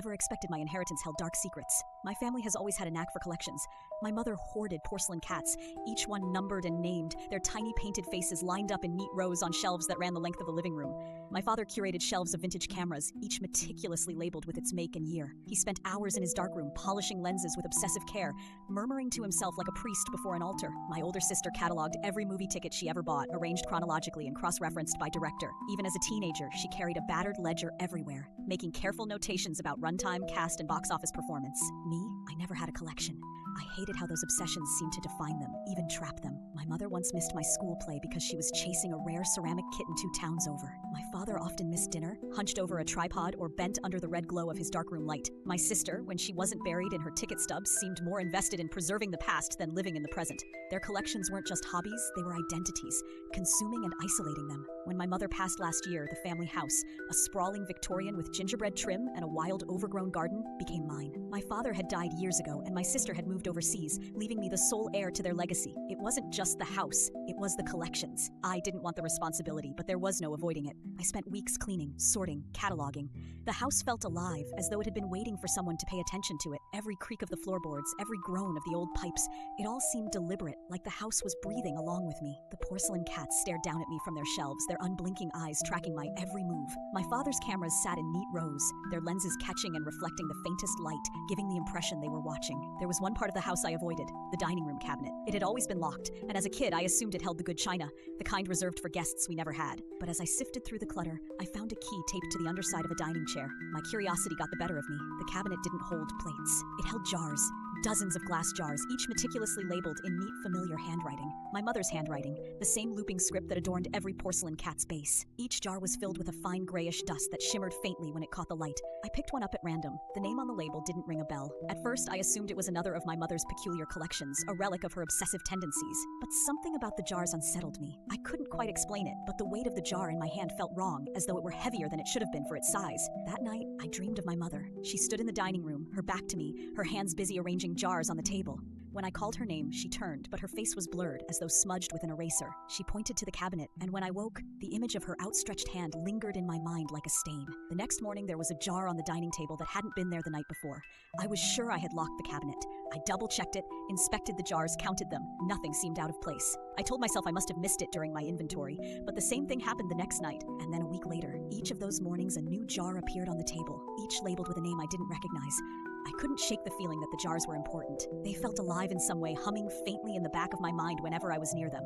never expected my inheritance held dark secrets. My family has always had a knack for collections. My mother hoarded porcelain cats, each one numbered and named, their tiny painted faces lined up in neat rows on shelves that ran the length of the living room. My father curated shelves of vintage cameras, each meticulously labeled with its make and year. He spent hours in his darkroom polishing lenses with obsessive care, murmuring to himself like a priest before an altar. My older sister cataloged every movie ticket she ever bought, arranged chronologically and cross-referenced by director. Even as a teenager, she carried a battered ledger everywhere, making careful notations about runtime, cast, and box office performance. Me, I never had a collection. I hated how those obsessions seemed to define them, even trap them. My mother once missed my school play because she was chasing a rare ceramic kitten 2 towns over. My father often missed dinner, hunched over a tripod or bent under the red glow of his darkroom light. My sister, when she wasn't buried in her ticket stubs, seemed more invested in preserving the past than living in the present. Their collections weren't just hobbies, they were identities, consuming and isolating them. When my mother passed last year, the family house, a sprawling Victorian with gingerbread trim and a wild, overgrown garden, became mine. My father had died years ago, and my sister had moved overseas, leaving me the sole heir to their legacy. It wasn't just the house, it was the collections. I didn't want the responsibility, but there was no avoiding it. I spent weeks cleaning, sorting, cataloging. The house felt alive, as though it had been waiting for someone to pay attention to it. Every creak of the floorboards, every groan of the old pipes, it all seemed deliberate, like the house was breathing along with me. The porcelain cats stared down at me from their shelves, their unblinking eyes tracking my every move. My father's cameras sat in neat rows, their lenses catching and reflecting the faintest light, giving the impression they were watching. There was one part of the house I avoided, the dining room cabinet. It had always been locked, and as a kid I assumed it held the good china, the kind reserved for guests we never had. But as I sifted through the clutter, I found a key taped to the underside of a dining chair. My curiosity got the better of me. The cabinet didn't hold plates. It held jars. Dozens of glass jars, each meticulously labeled in neat, familiar handwriting. My mother's handwriting, the same looping script that adorned every porcelain cat's base. Each jar was filled with a fine grayish dust that shimmered faintly when it caught the light. I picked one up at random. The name on the label didn't ring a bell. At first, I assumed it was another of my mother's peculiar collections, a relic of her obsessive tendencies. But something about the jars unsettled me. I couldn't quite explain it, but the weight of the jar in my hand felt wrong, as though it were heavier than it should have been for its size. That night, I dreamed of my mother. She stood in the dining room, her back to me, her hands busy arranging jars on the table. When I called her name, she turned, but her face was blurred, as though smudged with an eraser. She pointed to the cabinet, and when I woke, the image of her outstretched hand lingered in my mind like a stain. The next morning, there was a jar on the dining table that hadn't been there the night before. I was sure I had locked the cabinet. I double-checked it, inspected the jars, counted them. Nothing seemed out of place. I told myself I must have missed it during my inventory, but the same thing happened the next night, and then a week later. Each of those mornings, a new jar appeared on the table, each labeled with a name I didn't recognize. I couldn't shake the feeling that the jars were important. They felt alive in some way, humming faintly in the back of my mind whenever I was near them.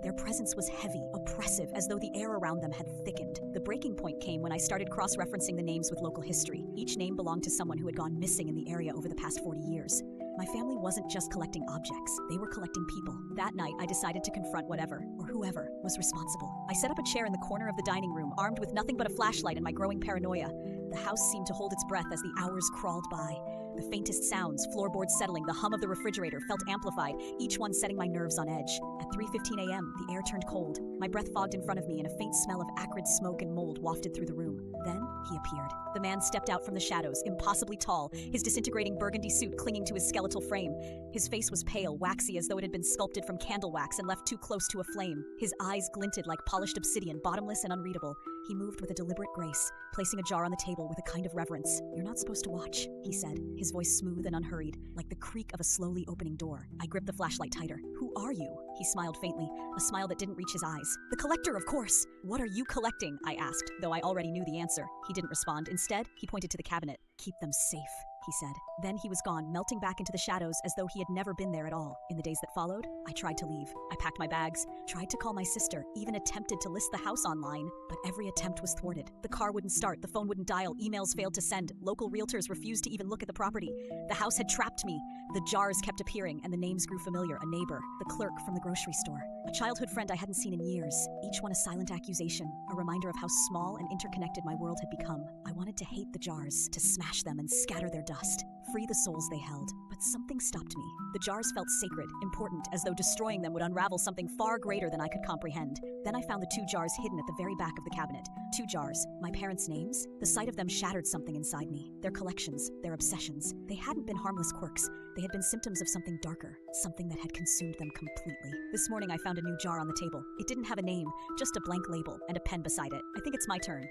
Their presence was heavy, oppressive, as though the air around them had thickened. The breaking point came when I started cross-referencing the names with local history. Each name belonged to someone who had gone missing in the area over the past 40 years. My family wasn't just collecting objects, they were collecting people. That night, I decided to confront whatever, or whoever, was responsible. I set up a chair in the corner of the dining room, armed with nothing but a flashlight and my growing paranoia. The house seemed to hold its breath as the hours crawled by. The faintest sounds, floorboards settling, the hum of the refrigerator felt amplified, each one setting my nerves on edge. At 3:15 a.m., the air turned cold. My breath fogged in front of me and a faint smell of acrid smoke and mold wafted through the room. Then, he appeared. The man stepped out from the shadows, impossibly tall, his disintegrating burgundy suit clinging to his skeletal frame. His face was pale, waxy as though it had been sculpted from candle wax and left too close to a flame. His eyes glinted like polished obsidian, bottomless and unreadable. He moved with a deliberate grace, placing a jar on the table with a kind of reverence. "You're not supposed to watch," he said, his voice smooth and unhurried, like the creak of a slowly opening door. I gripped the flashlight tighter. "Who are you?" He smiled faintly, a smile that didn't reach his eyes. "The collector, of course!" "What are you collecting?" I asked, though I already knew the answer. He didn't respond. Instead, he pointed to the cabinet. "Keep them safe," he said. Then he was gone, melting back into the shadows as though he had never been there at all. In the days that followed, I tried to leave. I packed my bags, tried to call my sister, even attempted to list the house online, but every attempt was thwarted. The car wouldn't start, the phone wouldn't dial, emails failed to send, local realtors refused to even look at the property. The house had trapped me. The jars kept appearing, and the names grew familiar. A neighbor, the clerk from the grocery store, a childhood friend I hadn't seen in years, each one a silent accusation, a reminder of how small and interconnected my world had become. I wanted to hate the jars, to smash them and scatter their dust, free the souls they held. But something stopped me. The jars felt sacred, important, as though destroying them would unravel something far greater than I could comprehend. Then I found the 2 jars hidden at the very back of the cabinet. 2 jars, my parents' names. The sight of them shattered something inside me. Their collections, their obsessions. They hadn't been harmless quirks. They had been symptoms of something darker, something that had consumed them completely. This morning I found a new jar on the table. It didn't have a name, just a blank label and a pen beside it. I think it's my turn.